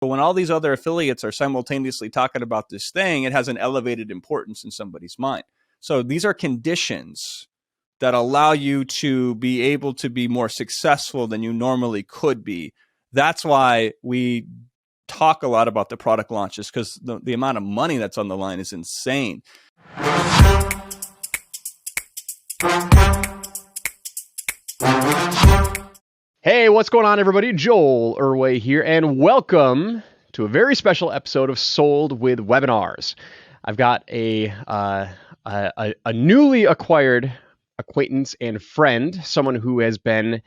But when all these other affiliates are simultaneously talking about this thing, it has an elevated importance in somebody's mind. So these are conditions that allow you to be able to be more successful than you normally could be. That's why we talk a lot about the product launches, because the amount of money that's on the line is insane. Hey, what's going on, everybody? Joel Irway here, and welcome to a very special episode of Sold with Webinars. I've got a newly acquired acquaintance and friend, someone who has been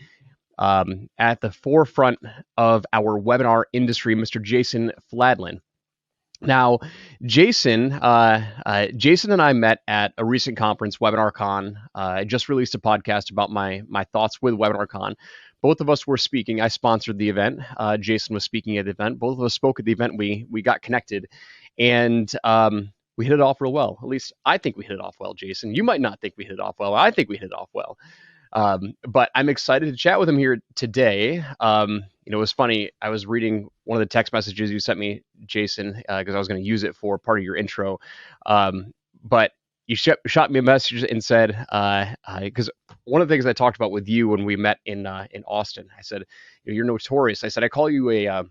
at the forefront of our webinar industry, Mr. Jason Fladlien. Now, Jason and I met at a recent conference, WebinarCon. I just released a podcast about my thoughts with WebinarCon. Both of us were speaking. I sponsored the event. Jason was speaking at the event. Both of us spoke at the event. We got connected, and we hit it off real well. At least I think we hit it off well, Jason. You might not think we hit it off well. I think we hit it off well. But I'm excited to chat with him here today. It was funny. I was reading one of the text messages you sent me, Jason, because I was going to use it for part of your intro. But you shot me a message and said, because one of the things I talked about with you when we met in Austin, I said, you're notorious. I said, I call you a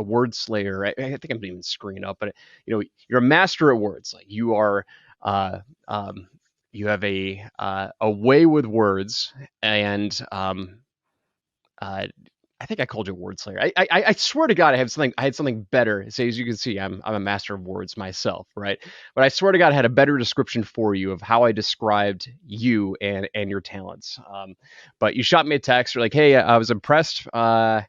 word slayer. I think I'm even screwing up, but you're a master at words. Like you are, you have a way with words, and I think I called you a word slayer. I swear to God, I had something better. So as you can see, I'm a master of words myself, right? But I swear to God, I had a better description for you of how I described you and your talents. But you shot me a text. You're like, hey, I was impressed by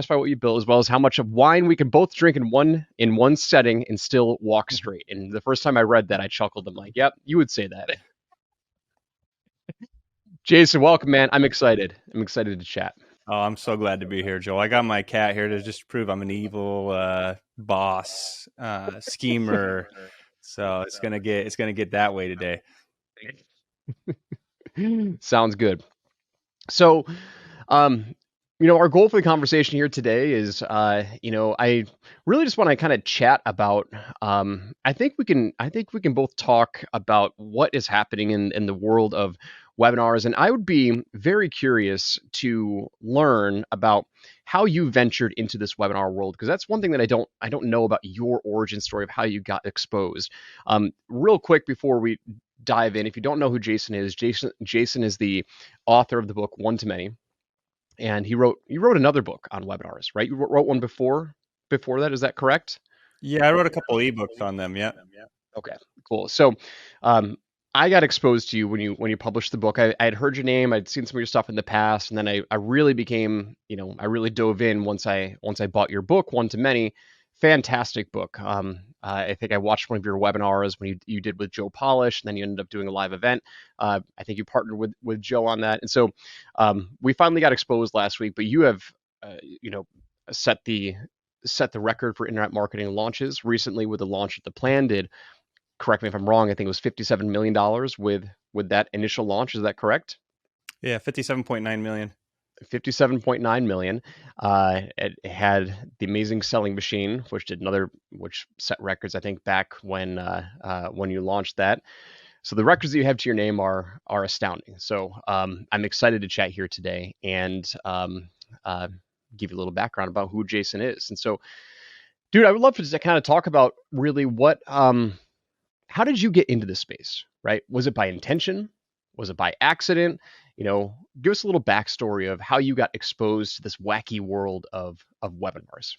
what you built, as well as how much of wine we can both drink in one setting and still walk straight. And the first time I read that, I chuckled. I'm like, yep, you would say that. Jason, welcome, man. I'm excited. I'm excited to chat. Oh, I'm so glad to be here, Joel. I got my cat here to just prove I'm an evil boss, schemer. So it's gonna get that way today. Sounds good. So, our goal for the conversation here today is, I really just want to kind of chat about. I think we can both talk about what is happening in the world of webinars, and I would be very curious to learn about how you ventured into this webinar world, because that's one thing that I don't know about your origin story of how you got exposed. Real quick before we dive in, if you don't know who Jason is, Jason is the author of the book One to Many. And you wrote another book on webinars, right? You wrote one before that. Is that correct? Yeah, I wrote a couple ebooks on them. Yeah. Okay, cool. So, I got exposed to you when you published the book. I had heard your name. I'd seen some of your stuff in the past, and then I really became, I really dove in once I bought your book, One to Many. Fantastic book. I think I watched one of your webinars when you did with Joe Polish, and then you ended up doing a live event. I think you partnered with Joe on that. And so we finally got exposed last week, but you have, set the record for internet marketing launches recently with the launch that the plan did. Correct me if I'm wrong. I think it was $57 million with that initial launch. Is that correct? Yeah, 57.9 million. 57.9 million. It had the Amazing Selling Machine, which set records, I think, back when you launched that. So the records that you have to your name are astounding. So I'm excited to chat here today and give you a little background about who Jason is. And so, dude, I would love to kind of talk about really how did you get into this space, right? Was it by intention? Was it by accident? Give us a little backstory of how you got exposed to this wacky world of webinars.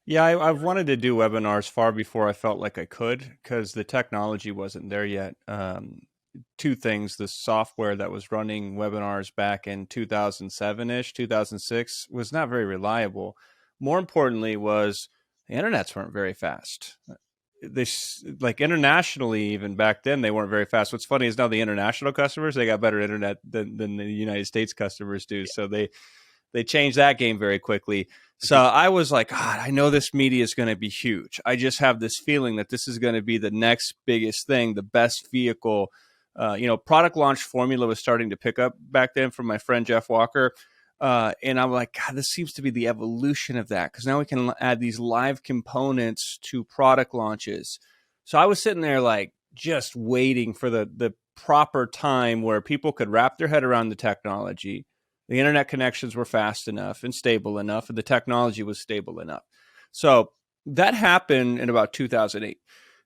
Yeah, I've wanted to do webinars far before I felt like I could, because the technology wasn't there yet. Two things: the software that was running webinars back in 2007-ish, 2006 was not very reliable. More importantly was the internets weren't very fast. Like internationally, even back then, they weren't very fast. What's funny is now the international customers, they got better internet than the United States customers do. So they changed that game very quickly. So I was like, God, I know this media is going to be huge. I just have this feeling that this is going to be the next biggest thing, the best vehicle. Product launch formula was starting to pick up back then from my friend Jeff Walker. And I'm like, God, this seems to be the evolution of that, because now we can add these live components to product launches. So I was sitting there like just waiting for the proper time where people could wrap their head around the technology. The internet connections were fast enough and stable enough, and the technology was stable enough. So that happened in about 2008.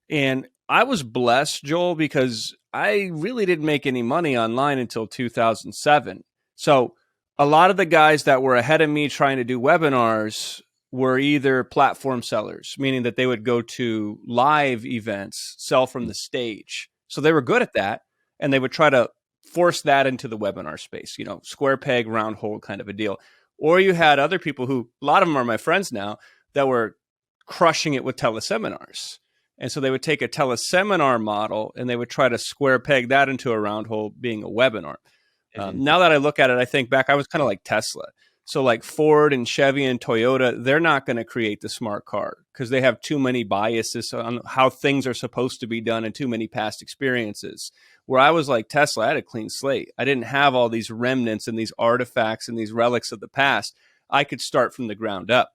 And I was blessed, Joel, because I really didn't make any money online until 2007. So a lot of the guys that were ahead of me trying to do webinars were either platform sellers, meaning that they would go to live events, sell from the stage. So they were good at that, and they would try to force that into the webinar space, square peg, round hole kind of a deal. Or you had other people who, a lot of them are my friends now, that were crushing it with teleseminars. And so they would take a teleseminar model and they would try to square peg that into a round hole being a webinar. Now that I look at it, I think back, I was kind of like Tesla. So like Ford and Chevy and Toyota, they're not going to create the smart car because they have too many biases on how things are supposed to be done and too many past experiences. Where I was like Tesla, I had a clean slate. I didn't have all these remnants and these artifacts and these relics of the past. I could start from the ground up,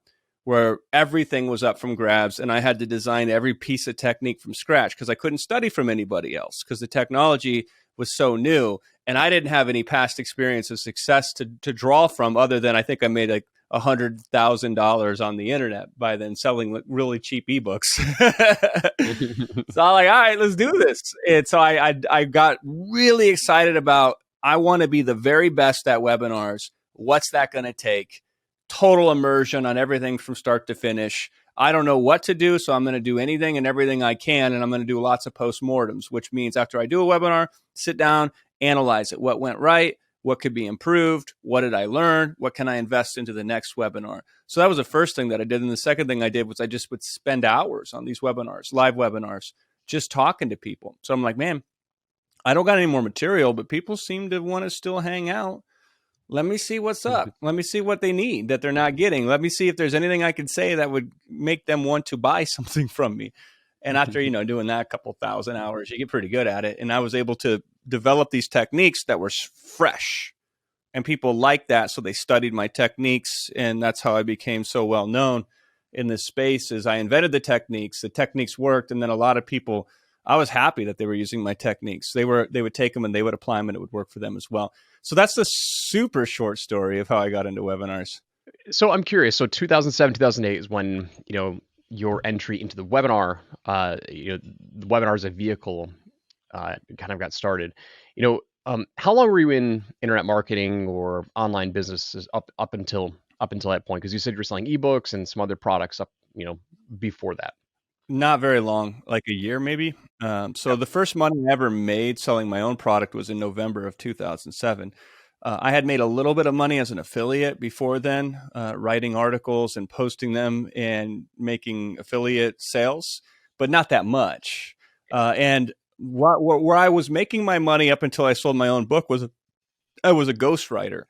where everything was up from grabs, and I had to design every piece of technique from scratch because I couldn't study from anybody else because the technology was so new, and I didn't have any past experience of success to draw from, other than I think I made like $100,000 on the internet by then selling really cheap ebooks. So I'm like, all right, let's do this. And so I got really excited about, I want to be the very best at webinars. What's that going to take? Total immersion on everything from start to finish. I don't know what to do, so I'm going to do anything and everything I can, and I'm going to do lots of postmortems, which means after I do a webinar, sit down, analyze it. What went right? What could be improved? What did I learn? What can I invest into the next webinar? So that was the first thing that I did. And the second thing I did was I just would spend hours on these webinars, live webinars, just talking to people. So I'm like, man, I don't got any more material, but people seem to want to still hang out. Let me see what's up. Let me see what they need that they're not getting. Let me see if there's anything I could say that would make them want to buy something from me. And after, doing that a couple thousand hours, you get pretty good at it. And I was able to develop these techniques that were fresh, and people liked that. So they studied my techniques. And that's how I became so well known in this space. Is I invented the techniques worked. And then a lot of people, I was happy that they were using my techniques. They would take them and they would apply them, and it would work for them as well. So that's the super short story of how I got into webinars. So I'm curious. So 2007, 2008 is when, your entry into the webinar, the webinar as a vehicle kind of got started. How long were you in internet marketing or online businesses up until that point? Because you said you were selling ebooks and some other products before that. Not very long, like a year maybe. So the first money I ever made selling my own product was in November of 2007. I had made a little bit of money as an affiliate before then, writing articles and posting them and making affiliate sales, but not that much. And where I was making my money up until I sold my own book was I was a ghostwriter.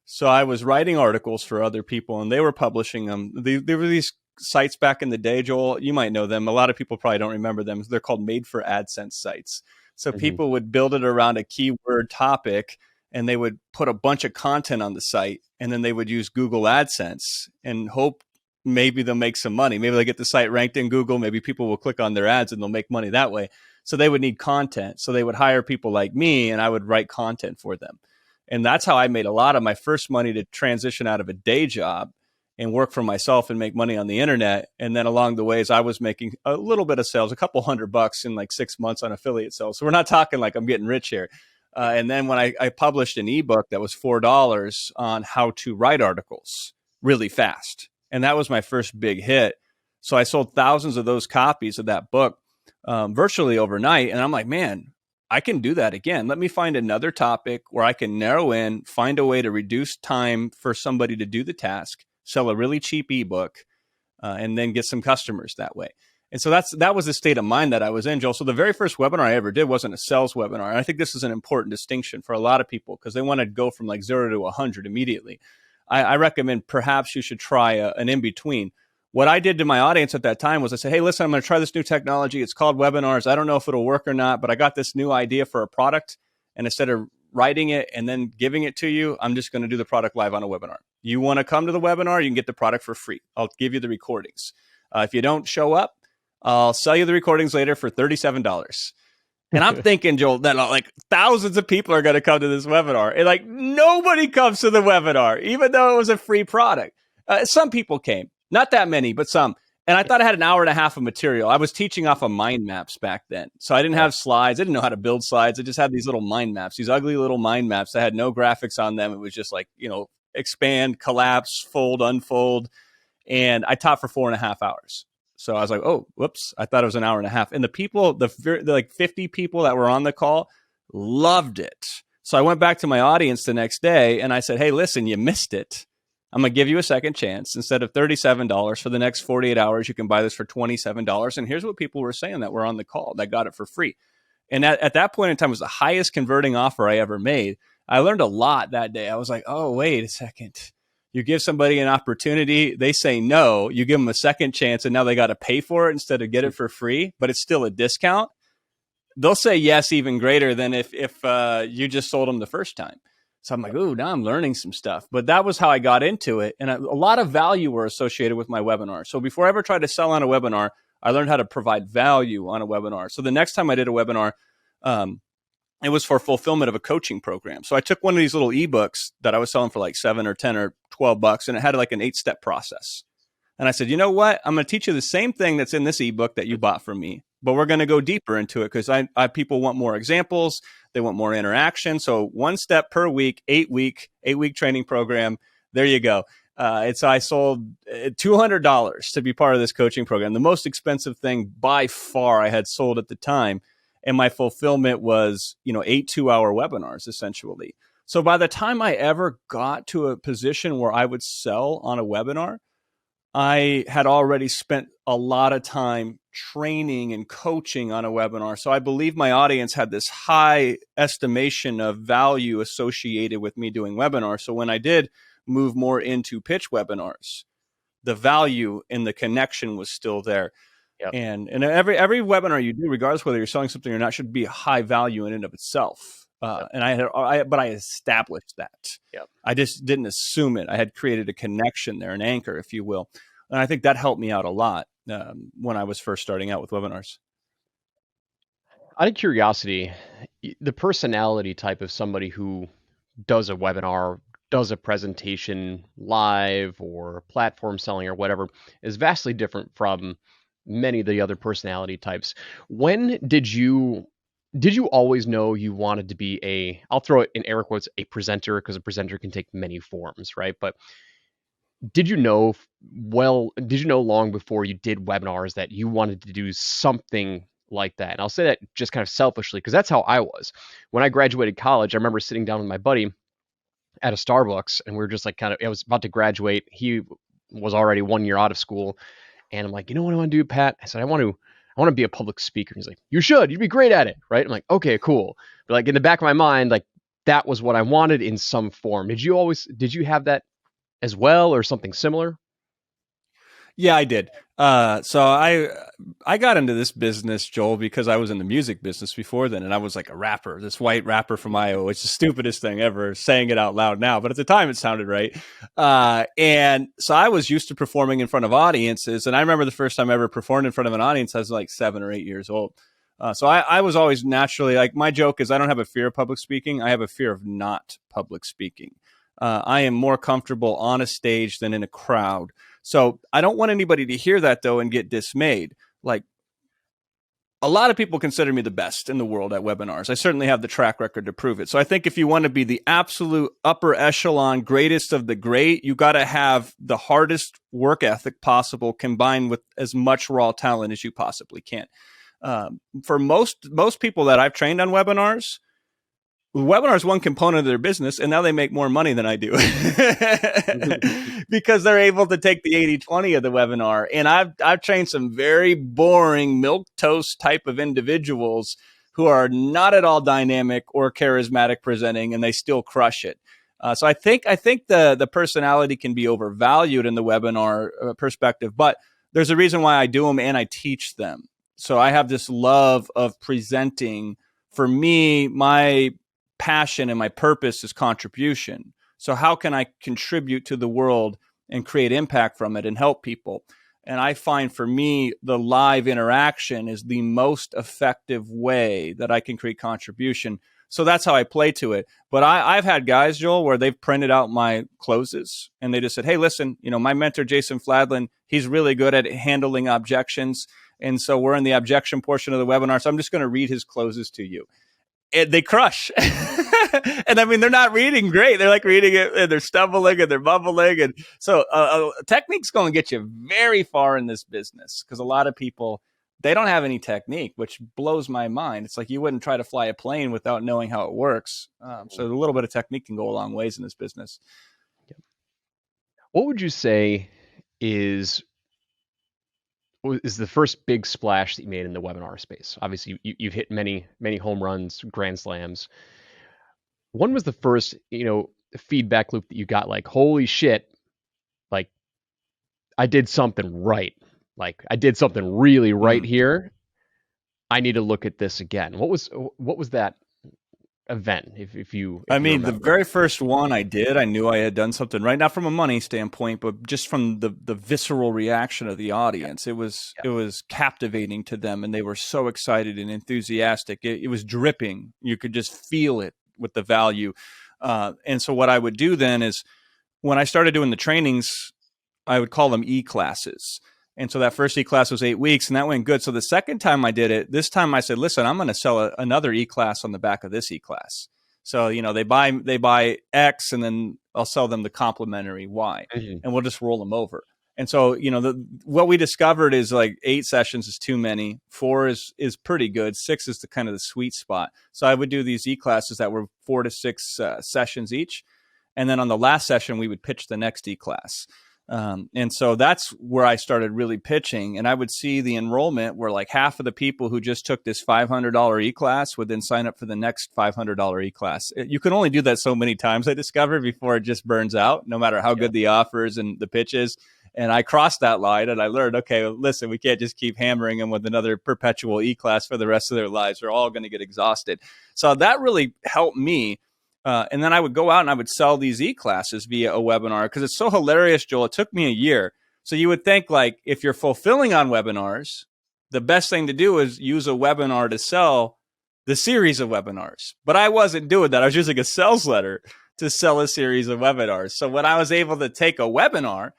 So I was writing articles for other people, and they were publishing them. There were these sites back in the day, Joel. You might know them. A lot of people probably don't remember them. They're called made for AdSense sites. So people would build it around a keyword topic, and they would put a bunch of content on the site, and then they would use Google AdSense and hope maybe they'll make some money. Maybe they get the site ranked in Google. Maybe people will click on their ads and they'll make money that way. So they would need content. So they would hire people like me, and I would write content for them. And that's how I made a lot of my first money to transition out of a day job and work for myself and make money on the internet. And then along the ways, I was making a little bit of sales, a couple $100 in like 6 months on affiliate sales. So we're not talking like I'm getting rich here. And then when I published an ebook that was $4 on how to write articles really fast. And that was my first big hit. So I sold thousands of those copies of that book virtually overnight. And I'm like, man, I can do that again. Let me find another topic where I can narrow in, find a way to reduce time for somebody to do the task, sell a really cheap ebook, and then get some customers that way. And so that was the state of mind that I was in, Joel. So the very first webinar I ever did wasn't a sales webinar. And I think this is an important distinction for a lot of people because they want to go from like 0 to 100 immediately. I recommend perhaps you should try an in-between. What I did to my audience at that time was I said, hey, listen, I'm going to try this new technology. It's called webinars. I don't know if it'll work or not, but I got this new idea for a product. And instead of writing it and then giving it to you. I'm just going to do the product live on a webinar. You want to come to the webinar, you can get the product for free. I'll give you the recordings. If you don't show up, I'll sell you the recordings later for $37. And I'm thinking, Joel, that like thousands of people are going to come to this webinar. And like nobody comes to the webinar, even though it was a free product. Some people came, not that many, but some. And I thought I had an hour and a half of material. I was teaching off of mind maps back then. So I didn't have slides. I didn't know how to build slides. I just had these little mind maps, these ugly little mind maps that had no graphics on them. It was just like, expand, collapse, fold, unfold. And I taught for 4.5 hours. So I was like, oh, whoops. I thought it was an hour and a half. And the people, the like 50 people that were on the call loved it. So I went back to my audience the next day and I said, hey, listen, you missed it. I'm going to give you a second chance. Instead of $37 for the next 48 hours, you can buy this for $27. And here's what people were saying that were on the call that got it for free. And at that point in time, it was the highest converting offer I ever made. I learned a lot that day. I was like, oh, wait a second. You give somebody an opportunity, they say no, you give them a second chance, and now they got to pay for it instead of get it for free, but it's still a discount. They'll say yes even greater than if you just sold them the first time. So I'm like, ooh, now I'm learning some stuff. But that was how I got into it. And a lot of value were associated with my webinar. So before I ever tried to sell on a webinar, I learned how to provide value on a webinar. So the next time I did a webinar, it was for fulfillment of a coaching program. So I took one of these little ebooks that I was selling for like $7 or $10 or $12, and it had like an 8-step process. And I said, you know what? I'm going to teach you the same thing that's in this ebook that you bought from me, but we're going to go deeper into it because people want more examples. They want more interaction. So 1 step per week, 8-week training program. There you go. And so I sold $200 to be part of this coaching program, the most expensive thing by far I had sold at the time. And my fulfillment was, 8 2-hour webinars, essentially. So by the time I ever got to a position where I would sell on a webinar, I had already spent a lot of time training and coaching on a webinar. So I believe my audience had this high estimation of value associated with me doing webinars. So when I did move more into pitch webinars, the value and the connection was still there. Yep. And every webinar you do, regardless whether you're selling something or not, should be high value in and of itself. Yep. And I established that. Yep. I just didn't assume it. I had created a connection there, an anchor, if you will. And I think that helped me out a lot when I was first starting out with webinars. Out of curiosity, the personality type of somebody who does a webinar, does a presentation live or platform selling or whatever is vastly different from many of the other personality types. When did you always know you wanted to be I'll throw it in air quotes, a presenter, because a presenter can take many forms, right? But did you know long before you did webinars that you wanted to do something like that? And I'll say that just kind of selfishly, because that's how I was. When I graduated college, I remember sitting down with my buddy at a Starbucks, and we were just like I was about to graduate. He was already 1 year out of school. And I'm like, you know what I want to do, Pat? I said, I want to be a public speaker. He's like, you'd be great at it, right? I'm like, okay, cool. But like in the back of my mind, like that was what I wanted in some form. Did you have that as well, or something similar? Yeah, I did. So I got into this business, Joel, because I was in the music business before then, and I was like a rapper, this white rapper from Iowa. It's the stupidest thing ever, saying it out loud now, but at the time it sounded right. And so I was used to performing in front of audiences, and I remember the first time I ever performed in front of an audience, I was like 7 or 8 years old. So I was always naturally, like, my joke is I don't have a fear of public speaking. I have a fear of not public speaking. I am more comfortable on a stage than in a crowd. So I don't want anybody to hear that, though, and get dismayed. Like, a lot of people consider me the best in the world at webinars. I certainly have the track record to prove it. So I think if you want to be the absolute upper echelon, greatest of the great, you got to have the hardest work ethic possible combined with as much raw talent as you possibly can. For most people that I've trained on webinars, webinar is one component of their business, and now they make more money than I do because they're able to take the 80-20 of the webinar. And I've trained some very boring milquetoast type of individuals who are not at all dynamic or charismatic presenting, and they still crush it. So I think the personality can be overvalued in the webinar perspective, but there's a reason why I do them and I teach them. So I have this love of presenting. For me, my passion and my purpose is contribution. So how can I contribute to the world and create impact from it and help people? And I find for me, the live interaction is the most effective way that I can create contribution. So that's how I play to it. But I've had guys, Joel, where they've printed out my closes and they just said, hey, listen, my mentor, Jason Fladlien, he's really good at handling objections. And so we're in the objection portion of the webinar. So I'm just going to read his closes to you. And they crush. And I mean, they're not reading great. They're like reading it and they're stumbling and they're bumbling. And so technique's going to get you very far in this business because a lot of people, they don't have any technique, which blows my mind. It's like you wouldn't try to fly a plane without knowing how it works. So a little bit of technique can go a long ways in this business. What would you say is the first big splash that you made in the webinar space? Obviously, you've hit many home runs, grand slams. When was the first, feedback loop that you got like, holy shit, like I did something right. Like I did something really right here. I need to look at this again. What was that event? If you the very first one I did, I knew I had done something right, not from a money standpoint, but just from the visceral reaction of the audience. It was captivating to them, and they were so excited and enthusiastic. It was dripping. You could just feel it with the value. And so what I would do then is when I started doing the trainings, I would call them E-classes. And so that first E-class was 8 weeks and that went good. So the second time I did it, this time I said, listen, I'm going to sell another E-class on the back of this E-class. So, they buy X and then I'll sell them the complimentary Y and we'll just roll them over. And so, what we discovered is like 8 sessions is too many. 4 is pretty good. 6 is the kind of the sweet spot. So I would do these E-classes that were 4 to 6 sessions each. And then on the last session, we would pitch the next E-class. And so that's where I started really pitching. And I would see the enrollment where like half of the people who just took this $500 E-class would then sign up for the next $500 E-class. You can only do that so many times, I discovered, before it just burns out, no matter how good the offers and the pitches. And I crossed that line and I learned, okay, listen, we can't just keep hammering them with another perpetual E-class for the rest of their lives. They're all going to get exhausted. So that really helped me. And then I would go out and I would sell these E-classes via a webinar because it's so hilarious, Joel. It took me a year. So you would think like if you're fulfilling on webinars, the best thing to do is use a webinar to sell the series of webinars. But I wasn't doing that. I was using a sales letter to sell a series of webinars. So when I was able to take a webinar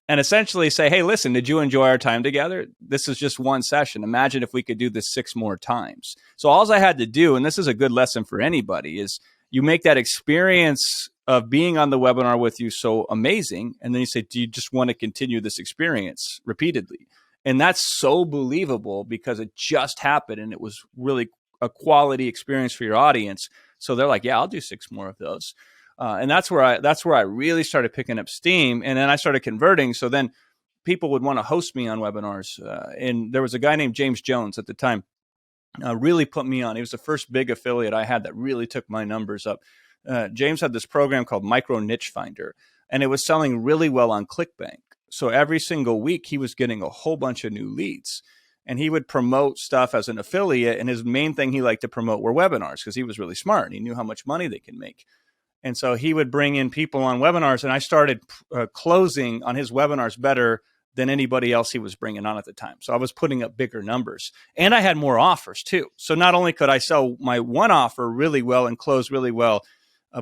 and essentially say, hey, listen, did you enjoy our time together? This is just one session. Imagine if we could do this 6 more times. So all I had to do, and this is a good lesson for anybody, is you make that experience of being on the webinar with you so amazing. And then you say, do you just want to continue this experience repeatedly? And that's so believable because it just happened and it was really a quality experience for your audience. So they're like, yeah, I'll do 6 more of those. And that's where I really started picking up steam. And then I started converting. So then people would want to host me on webinars. And there was a guy named James Jones at the time. Really put me on. He was the first big affiliate I had that really took my numbers up. James had this program called Micro Niche Finder, and it was selling really well on ClickBank. So every single week, he was getting a whole bunch of new leads. And he would promote stuff as an affiliate. And his main thing he liked to promote were webinars because he was really smart. He knew how much money they can make. And so he would bring in people on webinars. And I started closing on his webinars better than anybody else he was bringing on at the time. So I was putting up bigger numbers and I had more offers too. So not only could I sell my one offer really well and close really well,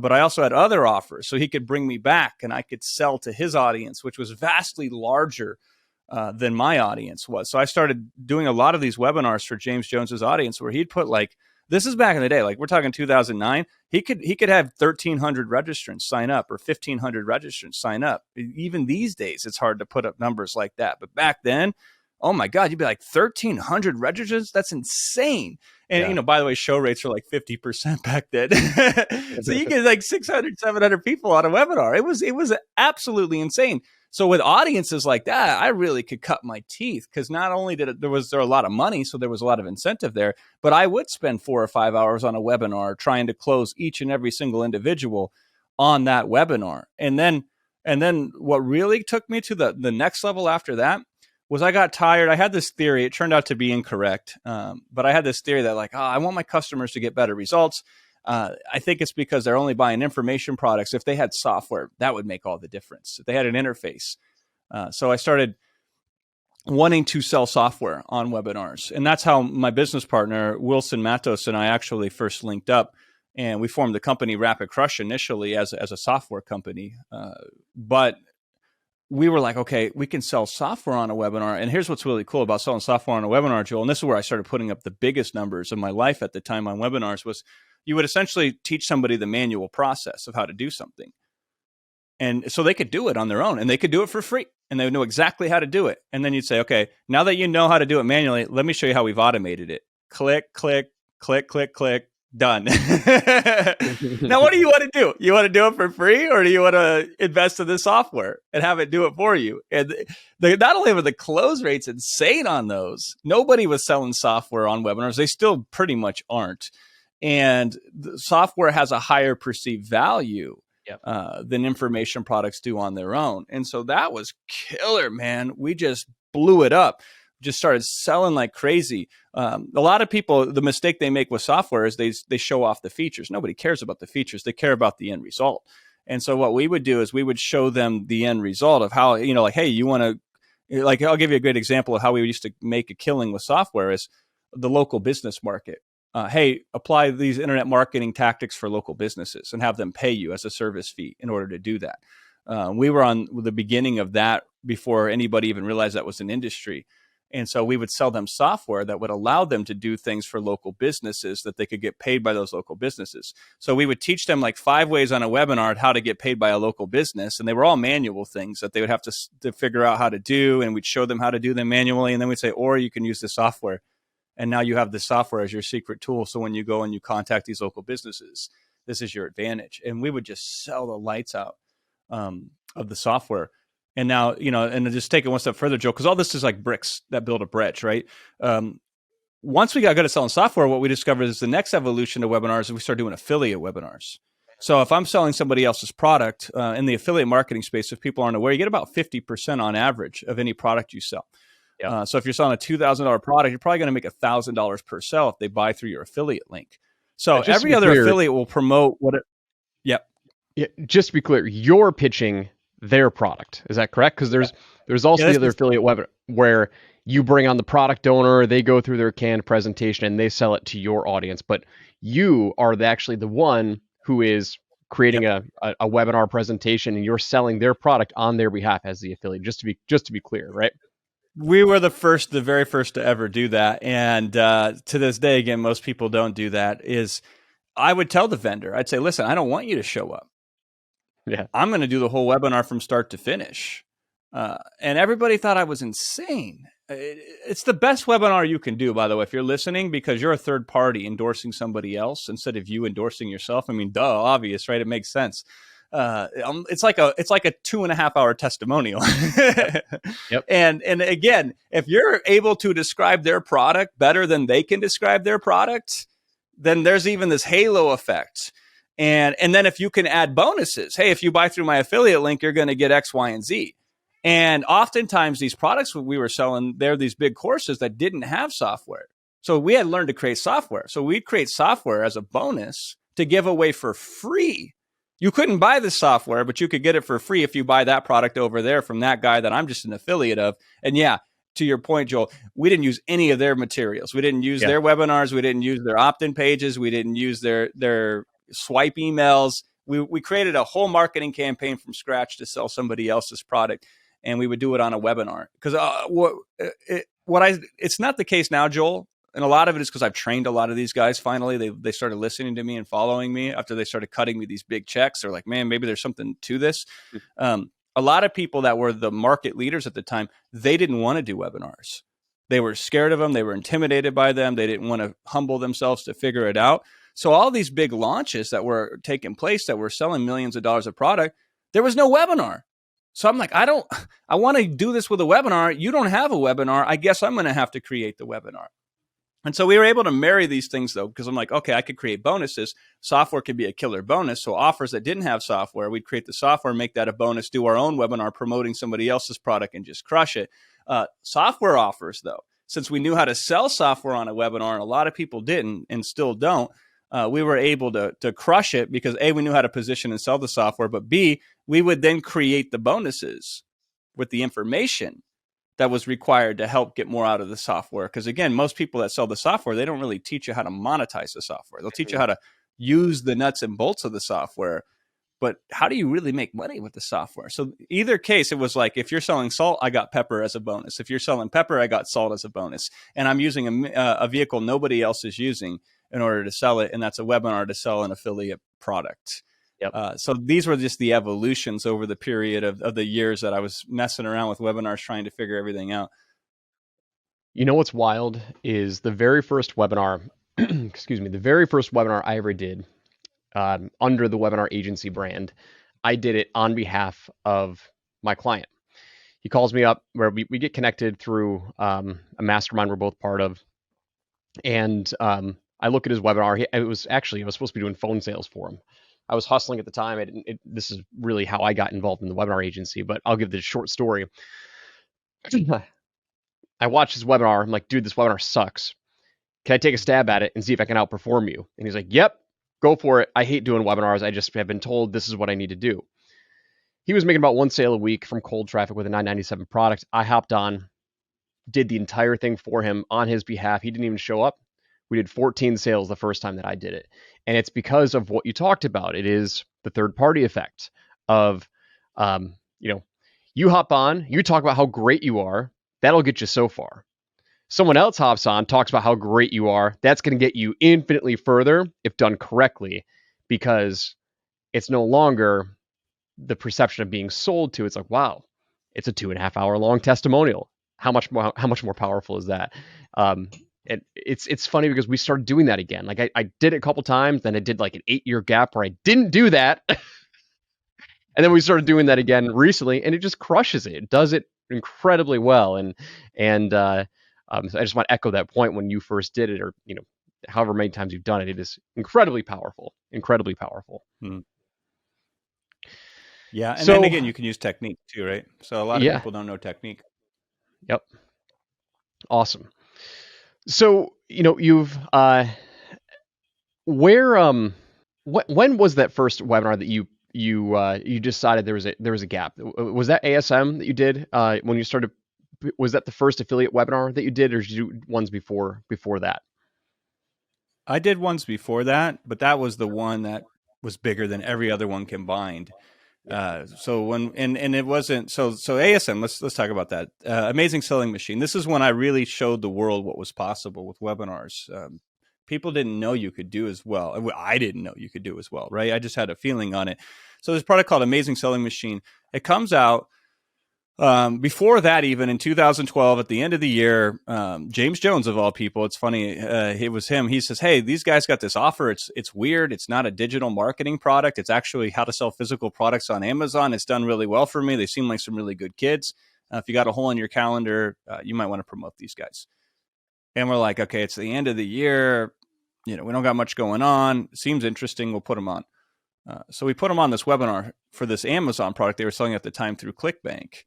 but I also had other offers. So he could bring me back and I could sell to his audience, which was vastly larger than my audience was. So I started doing a lot of these webinars for James Jones's audience where he'd put like, this is back in the day, like we're talking 2009, he could have 1,300 registrants sign up or 1,500 registrants sign up. Even these days, it's hard to put up numbers like that. But back then, oh my God, you'd be like 1,300 registrants? That's insane. And, by the way, show rates were like 50% back then. So you get like 600, 700 people on a webinar. It was absolutely insane. So with audiences like that, I really could cut my teeth because not only was there a lot of money, so there was a lot of incentive there, but I would spend 4 or 5 hours on a webinar trying to close each and every single individual on that webinar. And then what really took me to the next level after that was I got tired. I had this theory. It turned out to be incorrect, but I had this theory that like, I want my customers to get better results. I think it's because they're only buying information products. If they had software, that would make all the difference. If they had an interface. So I started wanting to sell software on webinars. And that's how my business partner, Wilson Matos, and I actually first linked up. And we formed the company Rapid Crush initially as a software company. But we were like, okay, we can sell software on a webinar. And here's what's really cool about selling software on a webinar, Joel. And this is where I started putting up the biggest numbers of my life at the time on webinars was you would essentially teach somebody the manual process of how to do something. And so they could do it on their own and they could do it for free and they would know exactly how to do it. And then you'd say, okay, now that you know how to do it manually, let me show you how we've automated it. Click, click, click, click, click, done. Now, what do you want to do? You want to do it for free or do you want to invest in the software and have it do it for you? And not only were the close rates insane on those, nobody was selling software on webinars. They still pretty much aren't. And the software has a higher perceived value than information products do on their own. And so that was killer, man. We just blew it up, just started selling like crazy. A lot of people, the mistake they make with software is they show off the features. Nobody cares about the features. They care about the end result. And so what we would do is we would show them the end result of how, like, hey, you want to, like, I'll give you a great example of how we used to make a killing with software is the local business market. Hey, apply these internet marketing tactics for local businesses and have them pay you as a service fee in order to do that. We were on the beginning of that before anybody even realized that was an industry. And so we would sell them software that would allow them to do things for local businesses that they could get paid by those local businesses. So we would teach them like 5 ways on a webinar how to get paid by a local business. And they were all manual things that they would have to figure out how to do. And we'd show them how to do them manually. And then we'd say, or you can use the software. And now you have the software as your secret tool. So when you go and you contact these local businesses, this is your advantage. And we would just sell the lights out of the software. And now, and to just take it one step further, Joe, because all this is like bricks that build a bridge, right? Once we got good at selling software, what we discovered is the next evolution of webinars is we started doing affiliate webinars. So if I'm selling somebody else's product in the affiliate marketing space, if people aren't aware, you get about 50% on average of any product you sell. So if you're selling a $2,000 product, you're probably going to make $1,000 per sell if they buy through your affiliate link. So every other affiliate will promote what it. Yep. Yeah, just to be clear, you're pitching their product. Is that correct? Because there's also the other affiliate webinar where you bring on the product owner, they go through their canned presentation and they sell it to your audience. But you are actually the one who is creating a webinar presentation and you're selling their product on their behalf as the affiliate. Just to be clear, right? We were the very first to ever do that. And to this day, again, most people don't do that. Is I would tell the vendor, I'd say, listen, I don't want you to show up. Yeah, I'm going to do the whole webinar from start to finish. And everybody thought I was insane. It's the best webinar you can do, by the way, if you're listening, because you're a third party endorsing somebody else instead of you endorsing yourself. I mean, duh, obvious, right? It makes sense. It's like a 2.5 hour testimonial. Yep. And again, if you're able to describe their product better than they can describe their product, then there's even this halo effect. And then if you can add bonuses, hey, if you buy through my affiliate link, you're going to get X, Y, and Z. And oftentimes these products we were selling, they're these big courses that didn't have software. So we had learned to create software. So we'd create software as a bonus to give away for free. You couldn't buy the software, but you could get it for free if you buy that product over there from that guy that I'm just an affiliate of. And yeah, to your point, Joel, we didn't use any of their materials. We didn't use their webinars. We didn't use their opt-in pages. We didn't use their swipe emails. We created a whole marketing campaign from scratch to sell somebody else's product. And we would do it on a webinar. Because it's not the case now, Joel. And a lot of it is because I've trained a lot of these guys. Finally, they started listening to me and following me after they started cutting me these big checks. They're like, man, maybe there's something to this. A lot of people that were the market leaders at the time, they didn't want to do webinars. They were scared of them. They were intimidated by them. They didn't want to humble themselves to figure it out. So all these big launches that were taking place that were selling millions of dollars of product, there was no webinar. So I'm like, I want to do this with a webinar. You don't have a webinar. I guess I'm going to have to create the webinar. And so we were able to marry these things, though, because I'm like, okay, I could create bonuses. Software could be a killer bonus. So offers that didn't have software, we'd create the software, make that a bonus, do our own webinar promoting somebody else's product and just crush it. Software offers, though, since we knew how to sell software on a webinar, and a lot of people didn't and still don't, we were able to crush it because A, we knew how to position and sell the software, but B, we would then create the bonuses with the information that was required to help get more out of the software. Because again, most people that sell the software, they don't really teach you how to monetize the software. They'll teach you how to use the nuts and bolts of the software, but how do you really make money with the software? So either case, it was like, if you're selling salt, I got pepper as a bonus. If you're selling pepper, I got salt as a bonus. And I'm using a vehicle nobody else is using in order to sell it. And that's a webinar to sell an affiliate product. Yep. So these were just the evolutions over the period of the years that I was messing around with webinars, trying to figure everything out. You know what's wild is the very first webinar, excuse me, the very first webinar I ever did under the Webinar Agency brand, I did it on behalf of my client. He calls me up where we get connected through a mastermind we're both part of. And I look at his webinar. I was supposed to be doing phone sales for him. I was hustling at the time. This is really how I got involved in the webinar agency, but I'll give the short story. I watched his webinar. I'm like, dude, this webinar sucks. Can I take a stab at it and see if I can outperform you? And he's like, yep, go for it. I hate doing webinars. I just have been told this is what I need to do. He was making about one sale a week from cold traffic with a $9.97 product. I hopped on, did the entire thing for him on his behalf. He didn't even show up. We did 14 sales the first time that I did it. And it's because of what you talked about. It is the third party effect of, you hop on, you talk about how great you are. That'll get you so far. Someone else hops on, talks about how great you are. That's going to get you infinitely further if done correctly, because it's no longer the perception of being sold to. It's like, wow, it's a 2.5 hour long testimonial. How much more powerful is that? And it's funny because we started doing that again. Like I did it a couple times, then I did like an 8-year gap where I didn't do that. And then we started doing that again recently, and it just crushes it. It does it incredibly well. And so I just want to echo that point when you first did it, or however many times you've done it. It is incredibly powerful, incredibly powerful. Hmm. Yeah, and then again, you can use technique too, right? So a lot of people don't know technique. Yep. Awesome. So you've when was that first webinar that you decided there was a gap? Was that ASM that you did when you started? Was that the first affiliate webinar that you did, or did you do ones before that? I did ones before that, but that was the one that was bigger than every other one combined. So when and it wasn't so ASM. Let's talk about that. Amazing Selling Machine. This is when I really showed the world what was possible with webinars. People didn't know you could do as well. I didn't know you could do as well, right? I just had a feeling on it. So there's a product called Amazing Selling Machine. It comes out before that, even in 2012, at the end of the year. James Jones, of all people, it's funny, it was him. He says, "Hey, these guys got this offer. It's weird. It's not a digital marketing product. It's actually how to sell physical products on Amazon. It's done really well for me. They seem like some really good kids. If you got a hole in your calendar, you might want to promote these guys." And we're like, okay, it's the end of the year. We don't got much going on. Seems interesting. We'll put them on. So we put them on this webinar for this Amazon product they were selling at the time through ClickBank.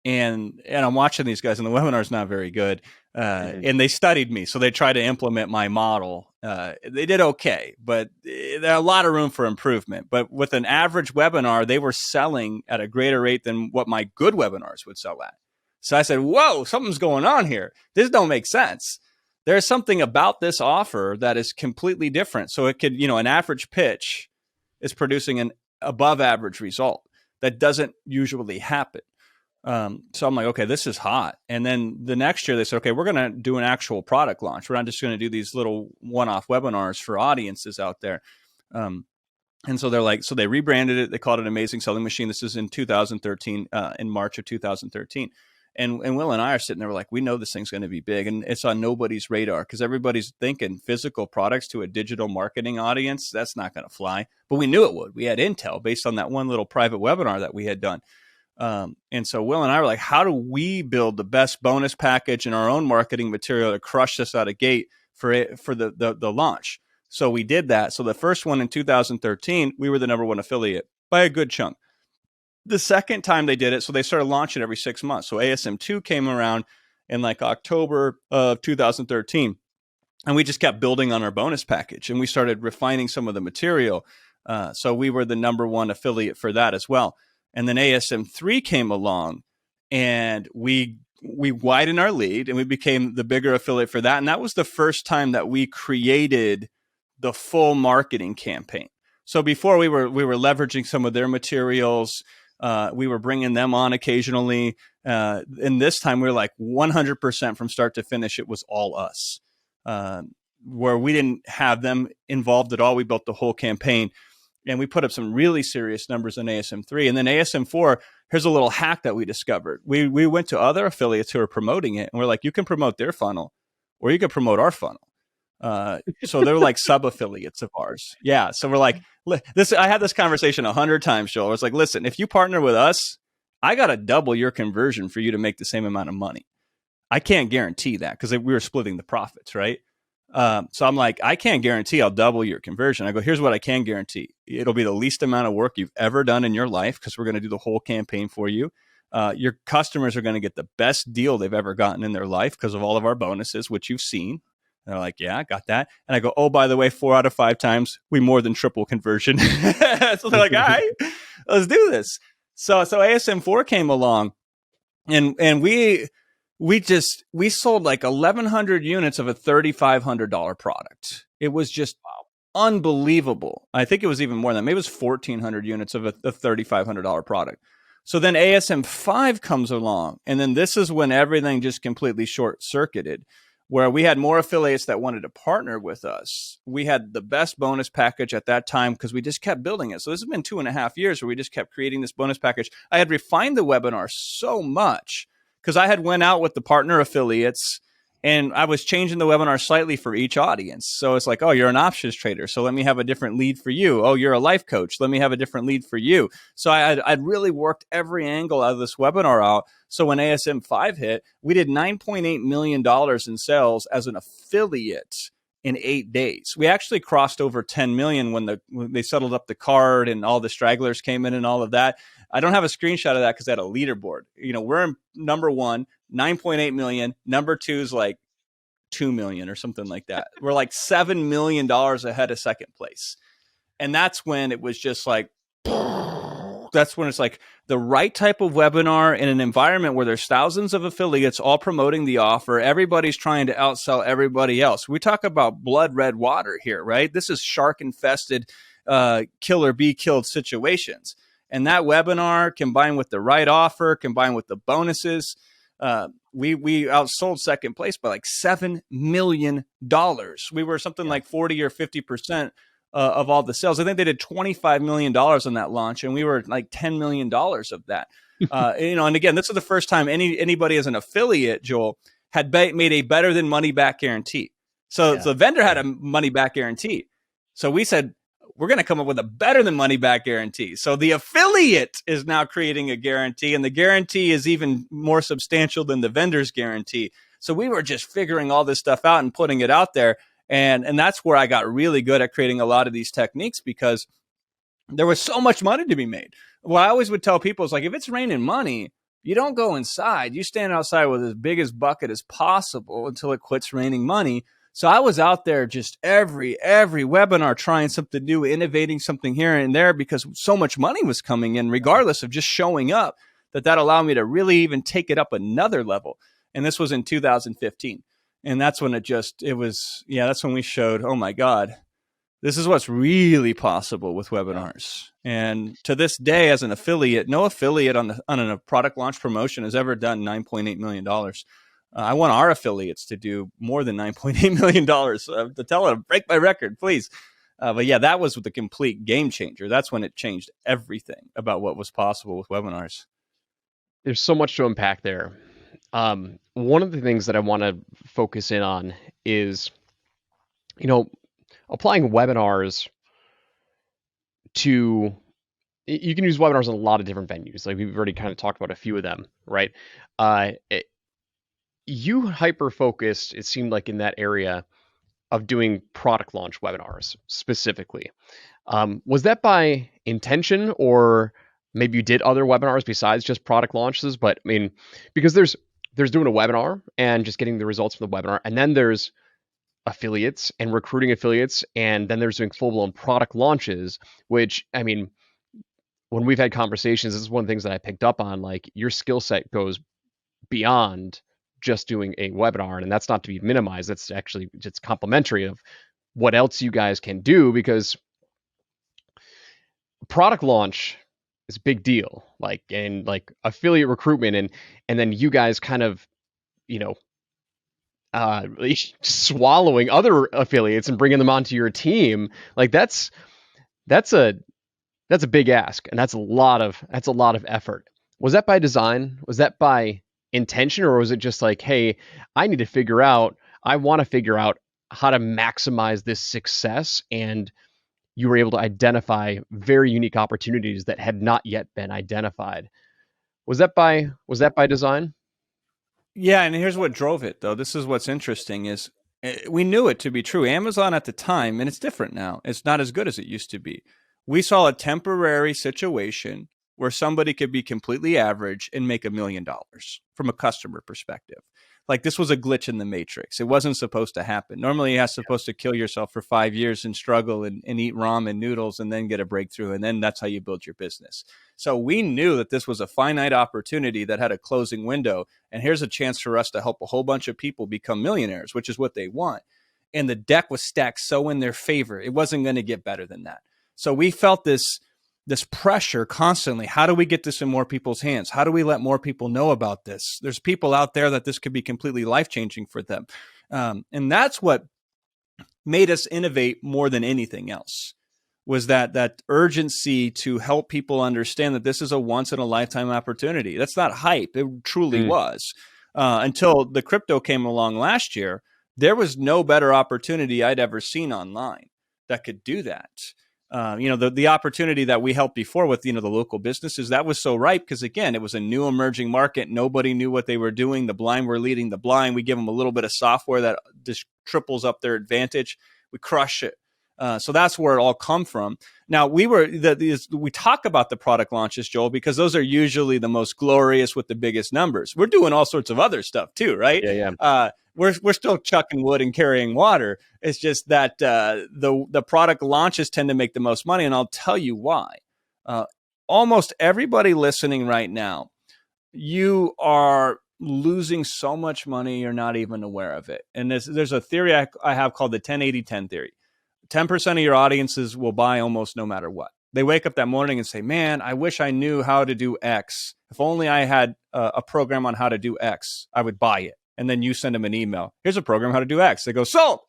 And I'm watching these guys, and the webinar is not very good. And they studied me, so they tried to implement my model. They did okay, but there's a lot of room for improvement. But with an average webinar, they were selling at a greater rate than what my good webinars would sell at. So I said, whoa, something's going on here. This don't make sense. There's something about this offer that is completely different. So it could, an average pitch is producing an above average result. That doesn't usually happen. So I'm like, okay, this is hot. And then the next year they said, okay, we're going to do an actual product launch. We're not just going to do these little one-off webinars for audiences out there. And so they're like, so they rebranded it. They called it Amazing Selling Machine. This is in 2013, in March of 2013. And Will and I are sitting there, we're like, we know this thing's going to be big, and it's on nobody's radar because everybody's thinking physical products to a digital marketing audience. That's not going to fly. But we knew it would. We had intel based on that one little private webinar that we had done. And so Will and I were like, how do we build the best bonus package in our own marketing material to crush this out of gate for the launch? So we did that. So the first one in 2013, we were the number one affiliate by a good chunk. The second time they did it, so they started launching every 6 months. So ASM2 came around in like October of 2013. And we just kept building on our bonus package, and we started refining some of the material. So we were the number one affiliate for that as well. And then ASM3 came along, and we widened our lead, and we became the bigger affiliate for that. And that was the first time that we created the full marketing campaign. So before we were leveraging some of their materials, we were bringing them on occasionally. And this time we were like 100% from start to finish. It was all us, where we didn't have them involved at all. We built the whole campaign, and we put up some really serious numbers in ASM3. And then ASM4, here's a little hack that we discovered. We went to other affiliates who are promoting it, and we're like, you can promote their funnel, or you can promote our funnel. So they're like sub affiliates of ours. Yeah. So we're like, this. I had this conversation 100 times, Joel. It's like, listen, if you partner with us, I got to double your conversion for you to make the same amount of money. I can't guarantee that because we were splitting the profits, right? So I'm like, I can't guarantee I'll double your conversion. I go, here's what I can guarantee. It'll be the least amount of work you've ever done in your life because we're going to do the whole campaign for you. Your customers are going to get the best deal they've ever gotten in their life because of all of our bonuses, which you've seen. And they're like, yeah, I got that. And I go, oh, by the way, 4 out of 5 times, we more than triple conversion. So they're like, all right, let's do this. So ASM4 came along, and we sold like 1,100 units of a $3,500 product. It was just unbelievable. I think it was even more than that. Maybe it was 1,400 units of a $3,500 product. So then ASM5 comes along, and then this is when everything just completely short-circuited, where we had more affiliates that wanted to partner with us. We had the best bonus package at that time because we just kept building it. So this has been 2.5 years where we just kept creating this bonus package. I had refined the webinar so much because I had went out with the partner affiliates, and I was changing the webinar slightly for each audience. So it's like, oh, you're an options trader, so let me have a different lead for you. Oh, you're a life coach, let me have a different lead for you. So I'd really worked every angle out of this webinar out. So when ASM5 hit, we did $9.8 million in sales as an affiliate in 8 days. We actually crossed over 10 million when they settled up the card and all the stragglers came in and all of that. I don't have a screenshot of that because I had a leaderboard. We're in number 1, 9.8 million. Number 2 is like 2 million or something like that. We're like $7 million ahead of second place. And that's when it was just like, that's when it's like the right type of webinar in an environment where there's thousands of affiliates all promoting the offer. Everybody's trying to outsell everybody else. We talk about blood red water here, right? This is shark infested, kill or be killed situations. And that webinar combined with the right offer, combined with the bonuses, we outsold second place by like $7 million. We were something like 40 or 50% of all the sales. I think they did $25 million on that launch, and we were like $10 million of that. And again, this is the first time anybody as an affiliate, Joel, had made a better than money back guarantee. So the vendor had a money back guarantee. So we said, we're going to come up with a better than money back guarantee. So the affiliate is now creating a guarantee, and the guarantee is even more substantial than the vendor's guarantee. So we were just figuring all this stuff out and putting it out there. And that's where I got really good at creating a lot of these techniques because there was so much money to be made. What I always would tell people is like, if it's raining money, you don't go inside. You stand outside with as big as bucket as possible until it quits raining money. So I was out there just every webinar trying something new, innovating something here and there because so much money was coming in, regardless of just showing up, that allowed me to really even take it up another level. And this was in 2015. And that's when that's when we showed, oh my God, this is what's really possible with webinars. And to this day, as an affiliate, no affiliate on a product launch promotion has ever done $9.8 million. I want our affiliates to do more than $9.8 million to tell them, break my record, please. But yeah, that was the complete game changer. That's when it changed everything about what was possible with webinars. There's so much to unpack there. One of the things that I want to focus in on is, applying webinars to, you can use webinars in a lot of different venues. Like we've already kind of talked about a few of them, right? You hyper-focused, it seemed like, in that area of doing product launch webinars specifically. Was that by intention, or maybe you did other webinars besides just product launches? But I mean, because there's doing a webinar and just getting the results from the webinar, and then there's affiliates and recruiting affiliates, and then there's doing full-blown product launches, which, I mean, when we've had conversations, this is one of the things that I picked up on, like your skill set goes beyond just doing a webinar, and that's not to be minimized. That's actually just complimentary of what else you guys can do, because product launch is a big deal, like, and like affiliate recruitment, and then you guys kind of, you know, swallowing other affiliates and bringing them onto your team. Like that's a big ask, and that's a lot of effort. Was that by design? Was that by intention, or was it just like, hey, I want to figure out how to maximize this success, and you were able to identify very unique opportunities that had not yet been identified? Was that by design? Yeah, and here's what drove it, though. This is what's interesting is we knew it to be true. Amazon at the time, and it's different now. It's not as good as it used to be. We saw a temporary situation where somebody could be completely average and make $1 million from a customer perspective. Like this was a glitch in the matrix. It wasn't supposed to happen. Normally, you're supposed to kill yourself for 5 years and struggle and eat ramen noodles and then get a breakthrough. And then that's how you build your business. So we knew that this was a finite opportunity that had a closing window. And here's a chance for us to help a whole bunch of people become millionaires, which is what they want. And the deck was stacked so in their favor, it wasn't going to get better than that. So we felt this pressure constantly. How do we get this in more people's hands? How do we let more people know about this? There's people out there that this could be completely life-changing for them. And that's what made us innovate more than anything else, was that urgency to help people understand that this is a once-in-a-lifetime opportunity. That's not hype. It truly was. Until the crypto came along last year, there was no better opportunity I'd ever seen online that could do that. The opportunity that we helped before with, the local businesses, that was so ripe because, again, it was a new emerging market. Nobody knew what they were doing. The blind were leading the blind. We give them a little bit of software that just triples up their advantage. We crush it. So that's where it all come from. Now, we talk about the product launches, Joel, because those are usually the most glorious with the biggest numbers. We're doing all sorts of other stuff too, right? Yeah. We're still chucking wood and carrying water. It's just that the product launches tend to make the most money, and I'll tell you why. Almost everybody listening right now, you are losing so much money you're not even aware of it. And there's a theory I have called the 10-80-10 theory. 10% of your audiences will buy almost no matter what. They wake up that morning and say, man, I wish I knew how to do X. If only I had a program on how to do X, I would buy it. And then you send them an email. Here's a program how to do X. They go, sold.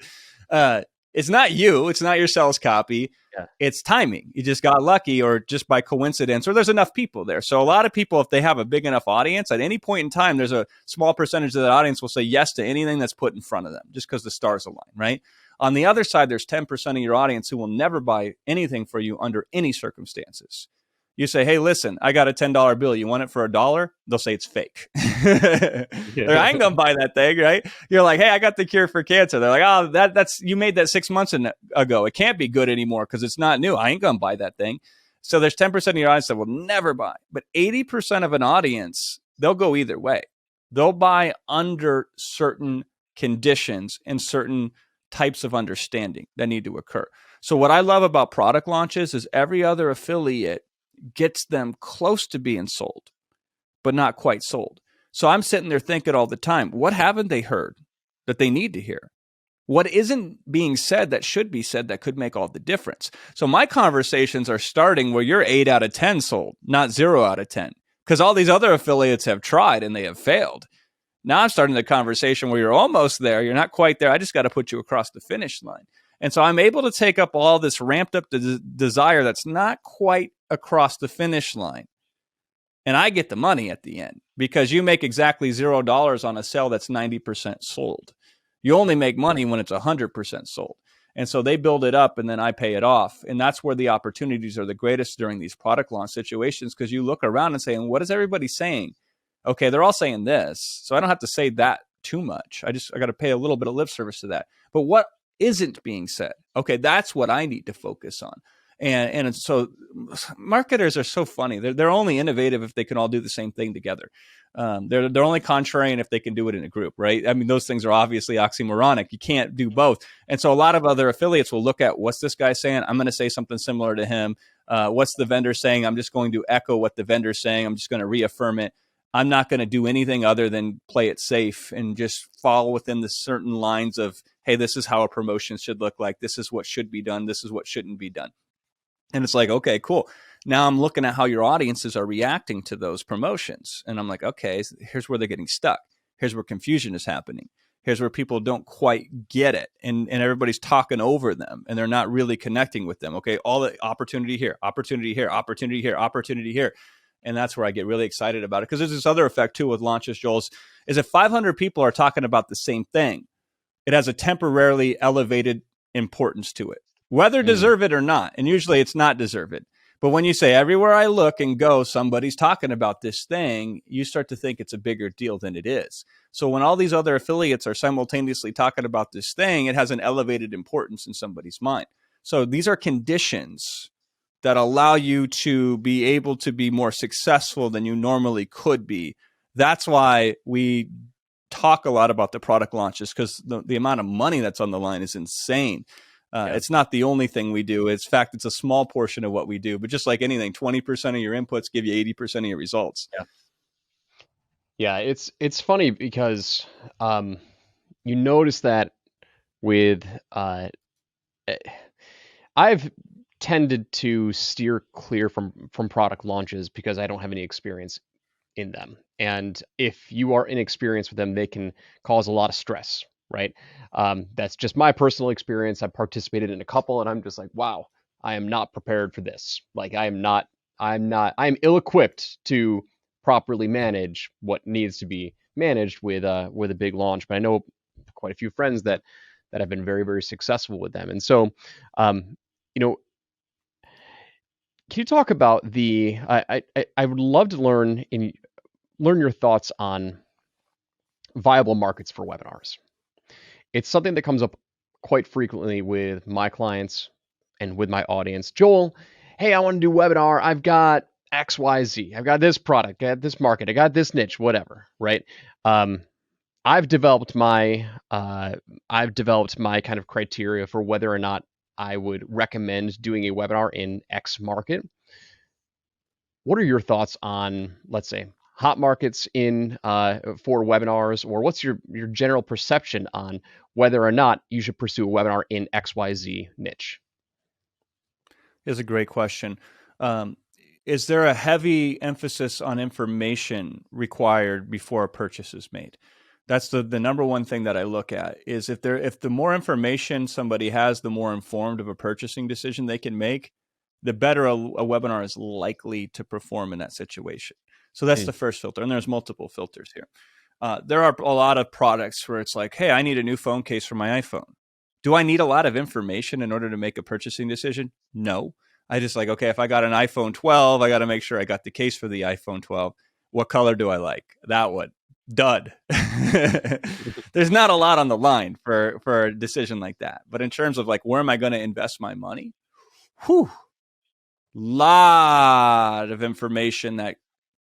It's not you. It's not your sales copy. Yeah. It's timing. You just got lucky, or just by coincidence, or there's enough people there. So a lot of people, if they have a big enough audience, at any point in time, there's a small percentage of that audience will say yes to anything that's put in front of them just because the stars align, right? On the other side, there's 10% of your audience who will never buy anything for you under any circumstances. You say, hey, listen, I got a $10 bill. You want it for $1? They'll say it's fake. I ain't going to buy that thing, right? You're like, hey, I got the cure for cancer. They're like, oh, that's you made that 6 months ago. It can't be good anymore because it's not new. I ain't going to buy that thing. So there's 10% of your audience that will never buy. But 80% of an audience, they'll go either way. They'll buy under certain conditions and certain types of understanding that need to occur. So what I love about product launches is every other affiliate gets them close to being sold, but not quite sold. So I'm sitting there thinking all the time, what haven't they heard that they need to hear? What isn't being said that should be said that could make all the difference? So my conversations are starting where you're 8 out of 10 sold, not 0 out of 10, because all these other affiliates have tried and they have failed. Now I'm starting the conversation where you're almost there. You're not quite there. I just got to put you across the finish line. And so I'm able to take up all this ramped up desire that's not quite across the finish line. And I get the money at the end because you make exactly $0 on a sale that's 90% sold. You only make money when it's 100% sold. And so they build it up and then I pay it off. And that's where the opportunities are the greatest during these product launch situations, because you look around and say, and what is everybody saying? Okay, they're all saying this, so I don't have to say that too much. I got to pay a little bit of lip service to that. But what isn't being said? Okay, that's what I need to focus on. And so marketers are so funny. They're only innovative if they can all do the same thing together. They're only contrarian if they can do it in a group, right? I mean, those things are obviously oxymoronic. You can't do both. And so a lot of other affiliates will look at, what's this guy saying? I'm going to say something similar to him. What's the vendor saying? I'm just going to echo what the vendor's saying. I'm just going to reaffirm it. I'm not going to do anything other than play it safe and just fall within the certain lines of, hey, this is how a promotion should look like. This is what should be done. This is what shouldn't be done. And it's like, okay, cool. Now I'm looking at how your audiences are reacting to those promotions. And I'm like, okay, here's where they're getting stuck. Here's where confusion is happening. Here's where people don't quite get it. And everybody's talking over them and they're not really connecting with them. Okay, all the opportunity here, opportunity here, opportunity here, opportunity here. And that's where I get really excited about it. Because there's this other effect too with launches, Joel's, is if 500 people are talking about the same thing, it has a temporarily elevated importance to it, whether deserve it or not. And usually it's not deserve it. But when you say everywhere I look and go, somebody's talking about this thing, you start to think it's a bigger deal than it is. So when all these other affiliates are simultaneously talking about this thing, it has an elevated importance in somebody's mind. So these are conditions that allow you to be able to be more successful than you normally could be. That's why we talk a lot about the product launches, because the amount of money that's on the line is insane. It's not the only thing we do. In fact, it's a small portion of what we do. But just like anything, 20% of your inputs give you 80% of your results. Yeah, it's funny because you notice that with I've tended to steer clear from product launches because I don't have any experience in them. And if you are inexperienced with them, they can cause a lot of stress, right? That's just my personal experience. I've participated in a couple and I'm just like, wow, I am not prepared for this. Like I'm ill-equipped to properly manage what needs to be managed with a big launch. But I know quite a few friends that have been very, very successful with them. And so, you know, can you talk about I would love to learn your thoughts on viable markets for webinars. It's something that comes up quite frequently with my clients and with my audience. Joel, hey, I want to do a webinar. I've got XYZ. I've got this product, I got this market, I got this niche, whatever, right? I've developed my kind of criteria for whether or not I would recommend doing a webinar in X market. What are your thoughts on, let's say, hot markets for webinars, or what's your general perception on whether or not you should pursue a webinar in XYZ niche? Is a great question. Is there a heavy emphasis on information required before a purchase is made? That's the number one thing that I look at, is if the more information somebody has, the more informed of a purchasing decision they can make, the better a webinar is likely to perform in that situation. So that's the first filter. And there's multiple filters here. There are a lot of products where it's like, hey, I need a new phone case for my iPhone. Do I need a lot of information in order to make a purchasing decision? No. I just like, okay, if I got an iPhone 12, I got to make sure I got the case for the iPhone 12. What color do I like? That one. Dud. There's not a lot on the line for a decision like that. But in terms of like, where am I going to invest my money? Lot of information that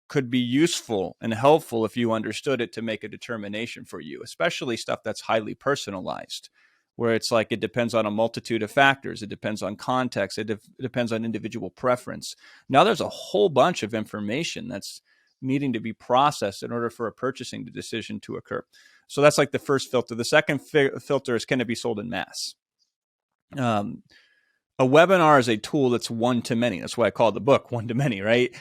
could be useful and helpful if you understood it to make a determination for you, especially stuff that's highly personalized, where it's like it depends on a multitude of factors. It depends on context. It depends on individual preference. Now there's a whole bunch of information that's needing to be processed in order for a purchasing decision to occur. So that's like the first filter. The second filter is, can it be sold in mass? A webinar is a tool that's one to many. That's why I call the book One to Many, right?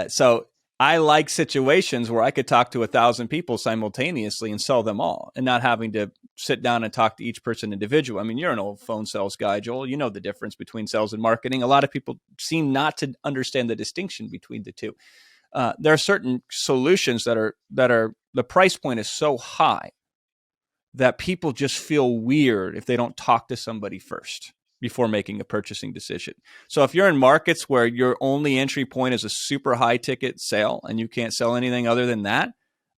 So I like situations where I could talk to 1,000 people simultaneously and sell them all, and not having to sit down and talk to each person individual. I mean, you're an old phone sales guy, Joel. You know the difference between sales and marketing. A lot of people seem not to understand the distinction between the two. There are certain solutions that are the price point is so high that people just feel weird if they don't talk to somebody first before making a purchasing decision. So if you're in markets where your only entry point is a super high ticket sale and you can't sell anything other than that,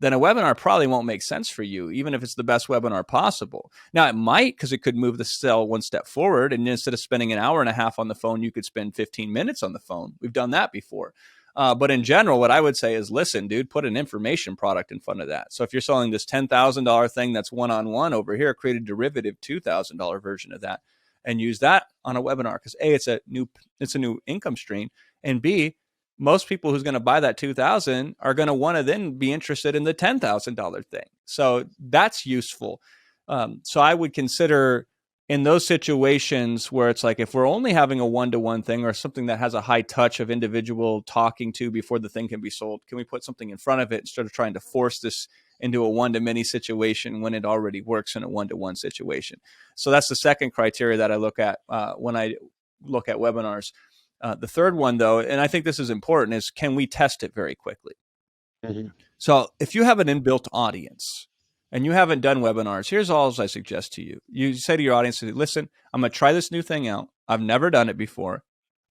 then a webinar probably won't make sense for you, even if it's the best webinar possible. Now, it might, because it could move the sale one step forward. And instead of spending an hour and a half on the phone, you could spend 15 minutes on the phone. We've done that before. But in general, what I would say is, listen, dude, put an information product in front of that. So if you're selling this $10,000 thing that's one-on-one over here, create a derivative $2,000 version of that and use that on a webinar. Because A, it's a new income stream. And B, most people who's going to buy that $2,000 are going to want to then be interested in the $10,000 thing. So that's useful. So I would consider in those situations where it's like, if we're only having a one-to-one thing or something that has a high touch of individual talking to before the thing can be sold, can we put something in front of it instead of trying to force this into a one-to-many situation when it already works in a one-to-one situation? So that's the second criteria that I look at when I look at webinars. The third one, though, and I think this is important, is can we test it very quickly? Mm-hmm. So if you have an inbuilt audience and you haven't done webinars, here's all I suggest to you. You say to your audience, listen, I'm going to try this new thing out. I've never done it before.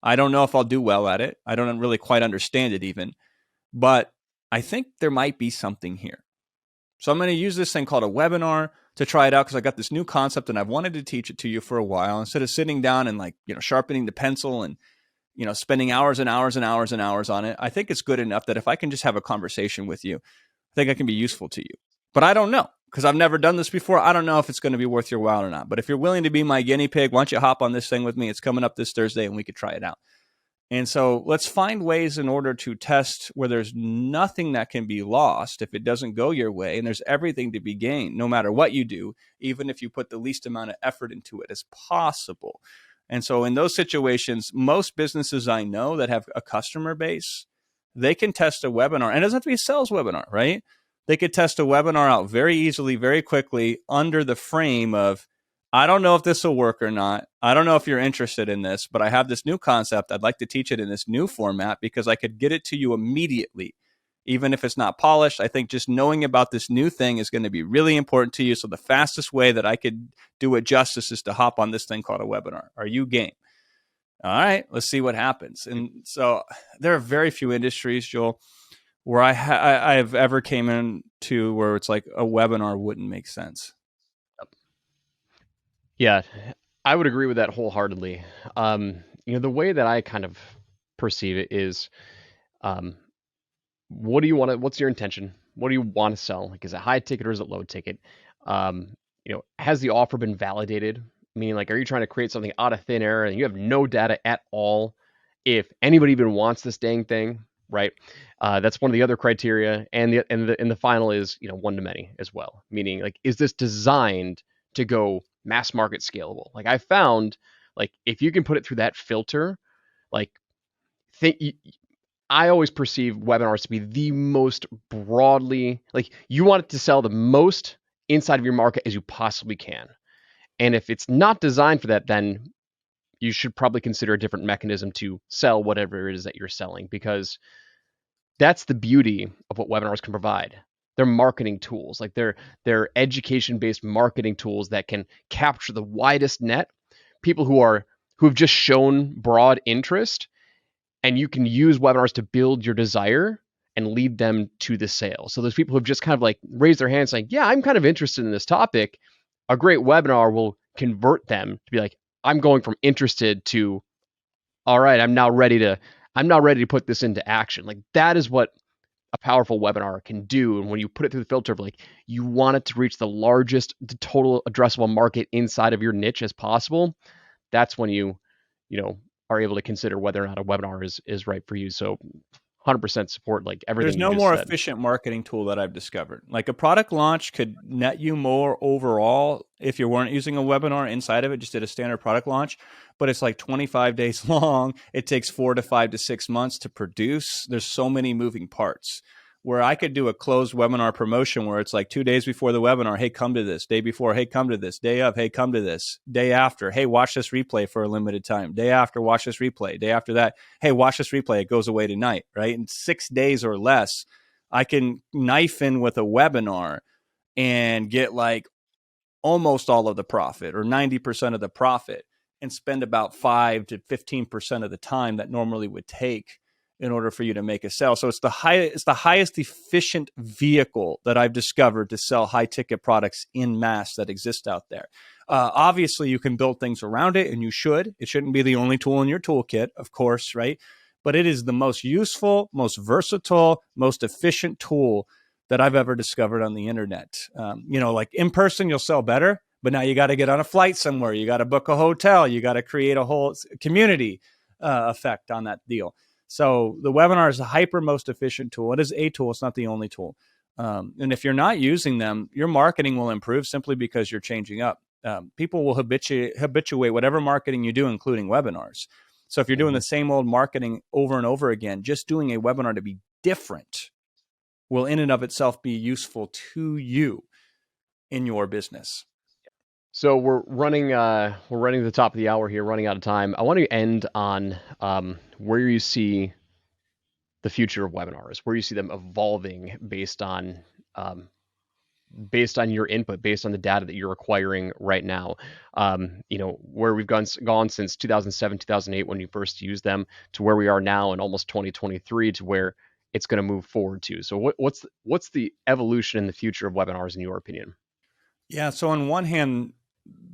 I don't know if I'll do well at it. I don't really quite understand it even, but I think there might be something here. So I'm going to use this thing called a webinar to try it out because I got this new concept and I've wanted to teach it to you for a while. Instead of sitting down and sharpening the pencil and spending hours and hours and hours and hours on it, I think it's good enough that if I can just have a conversation with you, I think I can be useful to you. But I don't know, because I've never done this before. I don't know if it's going to be worth your while or not. But if you're willing to be my guinea pig, why don't you hop on this thing with me? It's coming up this Thursday and we could try it out. And so let's find ways in order to test where there's nothing that can be lost if it doesn't go your way, and there's everything to be gained no matter what you do, even if you put the least amount of effort into it as possible. And so in those situations, most businesses I know that have a customer base, they can test a webinar. And it doesn't have to be a sales webinar, right? They could test a webinar out very easily, very quickly under the frame of, I don't know if this will work or not. I don't know if you're interested in this, but I have this new concept. I'd like to teach it in this new format because I could get it to you immediately. Even if it's not polished, I think just knowing about this new thing is going to be really important to you. So the fastest way that I could do it justice is to hop on this thing called a webinar. Are you game? All right, let's see what happens. And so there are very few industries, Joel, where I've ever came into where it's like a webinar wouldn't make sense. Yeah, I would agree with that wholeheartedly. The way that I kind of perceive it is, what do you want to, what's your intention? What do you want to sell? Like, is it high ticket or is it low ticket? Has the offer been validated? Meaning, like, are you trying to create something out of thin air and you have no data at all if anybody even wants this dang thing, right? That's one of the other criteria. And the final is, one to many as well. Meaning, like, is this designed to go mass market scalable? Like, I found, like, if you can put it through that filter, like, I always perceive webinars to be the most broadly, like, you want it to sell the most inside of your market as you possibly can. And if it's not designed for that, then you should probably consider a different mechanism to sell whatever it is that you're selling, because that's the beauty of what webinars can provide. They're marketing tools, like they're education-based marketing tools that can capture the widest net, people who've just shown broad interest, and you can use webinars to build your desire and lead them to the sale. So those people who've just kind of like raised their hands saying, yeah, I'm kind of interested in this topic, a great webinar will convert them to be like, I'm going from interested to, all right, I'm now ready to put this into action. Like, that is what a powerful webinar can do. And when you put it through the filter of, like, you want it to reach the largest total addressable market inside of your niche as possible, that's when you are able to consider whether or not a webinar is right for you. So 100% support, like, everything. There's no more efficient marketing tool that I've discovered. Like, a product launch could net you more overall if you weren't using a webinar inside of it, just did a standard product launch, but it's like 25 days long. It takes 4 to 5 to 6 months to produce. There's so many moving parts. Where I could do a closed webinar promotion where it's like 2 days before the webinar, hey, come to this. Day before, hey, come to this. Day of, hey, come to this. Day after, hey, watch this replay for a limited time. Day after, watch this replay. Day after that, hey, watch this replay. It goes away tonight, right? In 6 days or less, I can knife in with a webinar and get like almost all of the profit or 90% of the profit and spend about 5 to 15% of the time that normally would take in order for you to make a sale. So it's the highest efficient vehicle that I've discovered to sell high ticket products in mass that exist out there. Obviously, you can build things around it, and you should. It shouldn't be the only tool in your toolkit, of course, right? But it is the most useful, most versatile, most efficient tool that I've ever discovered on the internet. Like in person, you'll sell better, but now you got to get on a flight somewhere. You got to book a hotel. You got to create a whole community effect on that deal. So the webinar is the hyper most efficient tool. It is a tool. It's not the only tool. And if you're not using them, your marketing will improve simply because you're changing up. People will habituate whatever marketing you do, including webinars. So if you're doing the same old marketing over and over again, just doing a webinar to be different will in and of itself be useful to you in your business. So we're running to the top of the hour here, running out of time. I want to end on where you see the future of webinars, where you see them evolving based on your input, based on the data that you're acquiring right now. Where we've gone since 2007, 2008, when you first used them, to where we are now in almost 2023, to where it's going to move forward to. So what's the evolution in the future of webinars in your opinion? Yeah. So on one hand,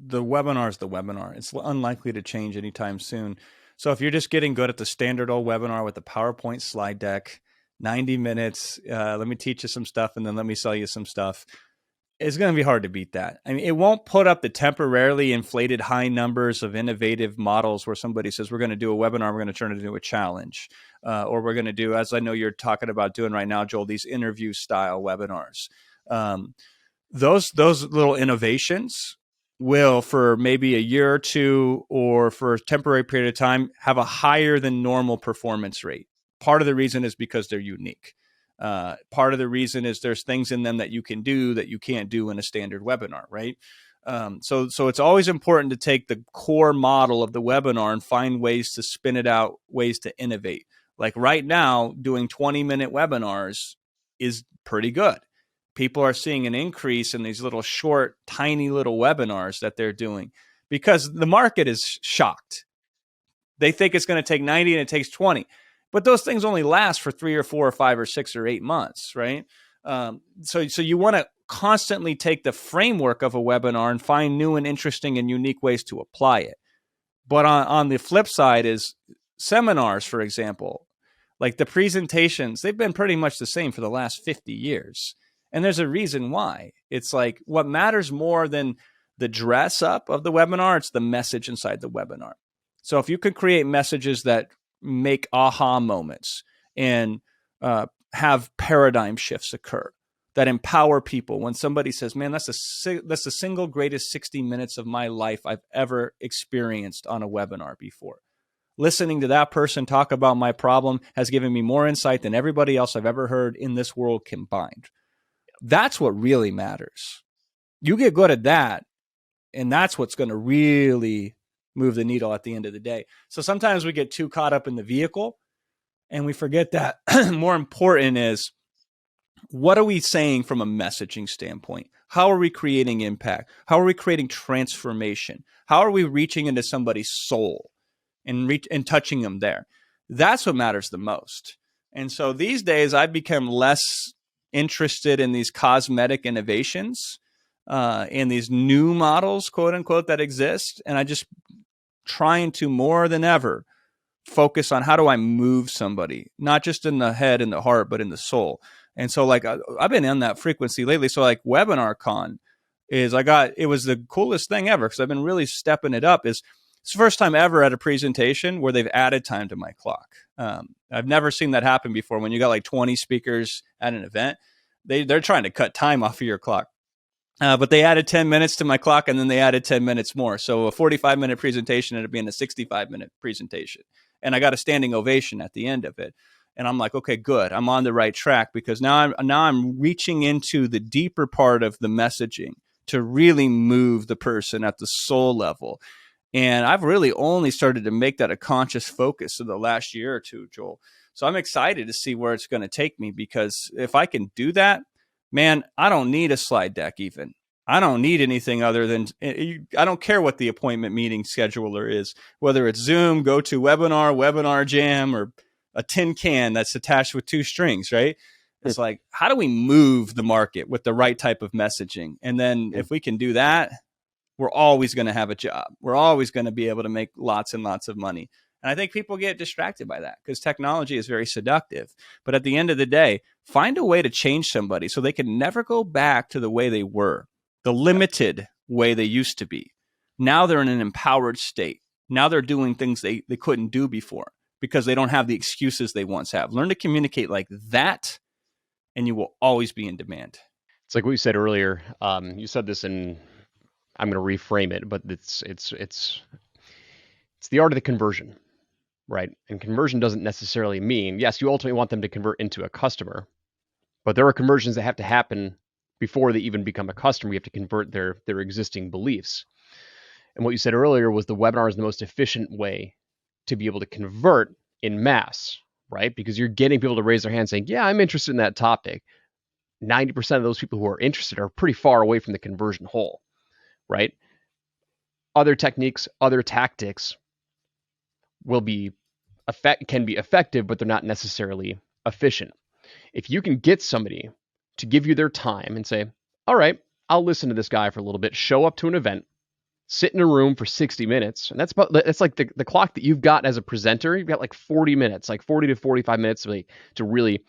the webinar is the webinar. It's unlikely to change anytime soon. So if you're just getting good at the standard old webinar with the PowerPoint slide deck, 90 minutes, let me teach you some stuff and then let me sell you some stuff, it's going to be hard to beat that. I mean, it won't put up the temporarily inflated high numbers of innovative models where somebody says, we're going to do a webinar, we're going to turn it into a challenge. Or we're going to do, as I know you're talking about doing right now, Joel, these interview style webinars. Those little innovations will, for maybe a year or two or for a temporary period of time, have a higher than normal performance rate. Part of the reason is because they're unique. Part of the reason is there's things in them that you can do that you can't do in a standard webinar, right? So it's always important to take the core model of the webinar and find ways to spin it out, ways to innovate. Like right now, doing 20-minute webinars is pretty good. People are seeing an increase in these little short, tiny little webinars that they're doing because the market is shocked. They think it's going to take 90 and it takes 20. But those things only last for 3 or 4 or 5 or 6 or 8 months, right? So you want to constantly take the framework of a webinar and find new and interesting and unique ways to apply it. But on the flip side is seminars, for example, like the presentations, they've been pretty much the same for the last 50 years. And there's a reason why. It's like what matters more than the dress up of the webinar, it's the message inside the webinar. So if you could create messages that make aha moments and have paradigm shifts occur that empower people, when somebody says, man, that's the single greatest 60 minutes of my life I've ever experienced on a webinar before. Listening to that person talk about my problem has given me more insight than everybody else I've ever heard in this world combined. That's what really matters. You get good at that, and that's what's going to really move the needle at the end of the day. So sometimes we get too caught up in the vehicle and we forget that more important is, what are we saying from a messaging standpoint? How are we creating impact? How are we creating transformation? How are we reaching into somebody's soul and touching them there? That's what matters the most. And so these days I've become less interested in these cosmetic innovations and these new models, quote unquote, that exist. And I just trying to more than ever focus on how do I move somebody, not just in the head and the heart, but in the soul. And so like I've been on that frequency lately. So like WebinarCon it was the coolest thing ever because I've been really stepping it up. It's the first time ever at a presentation where they've added time to my clock. I've never seen that happen before. When you got like 20 speakers at an event, they're trying to cut time off of your clock. But they added 10 minutes to my clock and then they added 10 minutes more. So a 45-minute presentation ended up being a 65-minute presentation. And I got a standing ovation at the end of it. And I'm like, okay, good. I'm on the right track because now I'm reaching into the deeper part of the messaging to really move the person at the soul level. And I've really only started to make that a conscious focus in the last year or two, Joel. So I'm excited to see where it's going to take me because if I can do that, man, I don't need a slide deck even. I don't need anything other than, I don't care what the appointment meeting scheduler is, whether it's Zoom, GoToWebinar, Webinar Jam, or a tin can that's attached with two strings, right? It's like, how do we move the market with the right type of messaging? And then if we can do that, we're always going to have a job. We're always going to be able to make lots and lots of money. And I think people get distracted by that because technology is very seductive. But at the end of the day, find a way to change somebody so they can never go back to the way they were, the limited way they used to be. Now they're in an empowered state. Now they're doing things they couldn't do before because they don't have the excuses they once have. Learn to communicate like that, and you will always be in demand. It's like what you said earlier. You said this in, I'm going to reframe it, but it's the art of the conversion, right? And conversion doesn't necessarily mean, yes, you ultimately want them to convert into a customer, but there are conversions that have to happen before they even become a customer. You have to convert their existing beliefs. And what you said earlier was the webinar is the most efficient way to be able to convert in mass, right? Because you're getting people to raise their hand saying, yeah, I'm interested in that topic. 90% of those people who are interested are pretty far away from the conversion hole, right? Other techniques, other tactics can be effective, but they're not necessarily efficient. If you can get somebody to give you their time and say, all right, I'll listen to this guy for a little bit, show up to an event, sit in a room for 60 minutes. And that's like the clock that you've got as a presenter. You've got like 40 minutes, like 40 to 45 minutes to really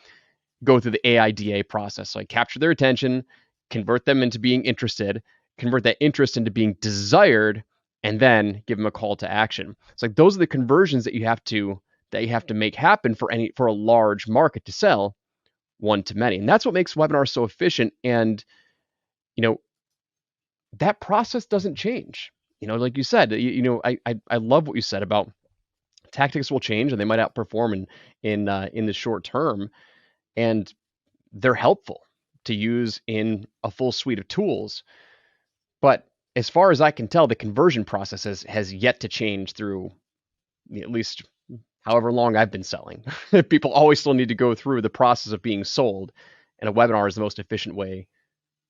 go through the AIDA process. So I capture their attention, convert them into being interested, convert that interest into being desired, and then give them a call to action. It's like those are the conversions that you have to make happen for a large market to sell one to many. And that's what makes webinars so efficient. And that process doesn't change. Like you said, I love what you said about tactics will change and they might outperform in the short term, and they're helpful to use in a full suite of tools. But as far as I can tell, the conversion process has yet to change through at least however long I've been selling. People always still need to go through the process of being sold, and a webinar is the most efficient way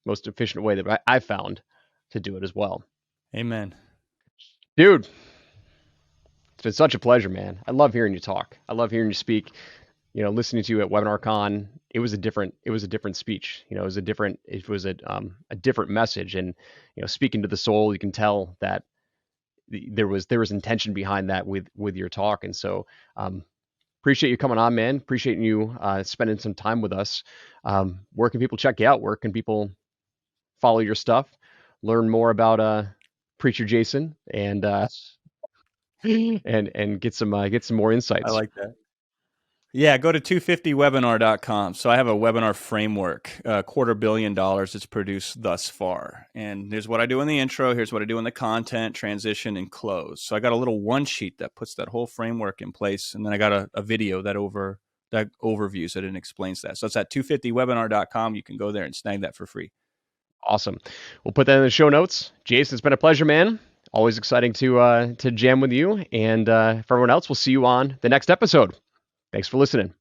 that I've found to do it as well. Amen. Dude, it's been such a pleasure, man. I love hearing you talk. I love hearing you speak. Listening to you at WebinarCon, it was a different speech. It was a different message. And, speaking to the soul, you can tell that there was intention behind that with your talk. And so, appreciate you coming on, man. Appreciate you spending some time with us. Where can people check you out? Where can people follow your stuff, learn more about Preacher Jason, and and get some more insights? I like that. Yeah, go to 250webinar.com. So I have a webinar framework, $250 million it's produced thus far. And here's what I do in the intro. Here's what I do in the content, transition, and close. So I got a little one sheet that puts that whole framework in place. And then I got a video that overviews it and explains that. So it's at 250webinar.com. You can go there and snag that for free. Awesome. We'll put that in the show notes. Jason, it's been a pleasure, man. Always exciting to jam with you. And for everyone else, we'll see you on the next episode. Thanks for listening.